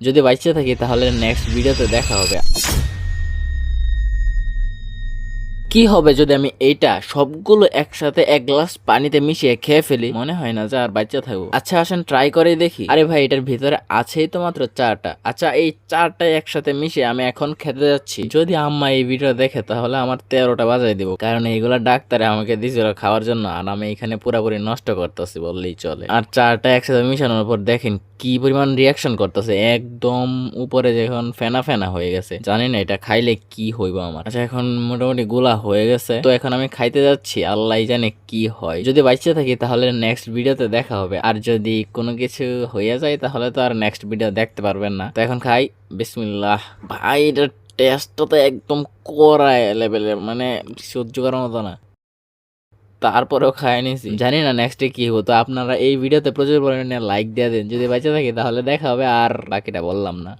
যদি বাঁচতে থাকি তাহলে নেক্সট ভিডিওতে দেখা হবে। কি হবে যদি আমি এইটা সবগুলো একসাথে এক গ্লাস পানিতে মিশিয়ে খেয়ে ফেলি? মনে হয় না যে আর বাচ্চা থাকবো। আচ্ছা আসেন ট্রাই করে দেখি। আরে ভাই এটার ভিতরে আছেই তো মাত্র 4টা। আচ্ছা এই 4টাই একসাথে মিশিয়ে আমি এখন খেতে যাচ্ছি। যদি আম্মা এই ভিডিও দেখে তাহলে আমার 13টা বাজাই দিব, কারণ এইগুলা ডাক্তারে আমাকে দিয়েছিল খাওয়ার জন্য, আর আমি এখানে পুরাপুরি নষ্ট করতেছি বললেই চলে। আর 4টা একসাথে মিশানোর পর দেখেন কি পরিমাণ রিয়াকশন করতেছে, একদম উপরে যখন ফেনা ফেনা হয়ে গেছে। জানি না এটা খাইলে কি হইব আমার। আচ্ছা এখন মোটামুটি গুলা হয়ে গেছে, তো এখন আমি খাইতে যাচ্ছি, আল্লাহ জানে কি হয়। যদি বাঁচতে থাকি তাহলে নেক্সট ভিডিওতে দেখা হবে, আর যদি কোনো কিছু হয়ে যায় তাহলে তো আর নেক্সট ভিডিও দেখতে পারবেন না। তো এখন খাই, বিসমিল্লাহ। ভাই এটা টেস্টটা তো একদম কড়া লেভেলের, মানে সহ্য করার মতো না। তারপরেও খাই নিছি, জানি না নেক্সটে কি হতো। আপনারা এই ভিডিওতে প্রচুর পরিমাণে লাইক দিয়ে দেন। যদি বেঁচে থাকি তাহলে দেখা হবে, আর বাকিটা বললাম না।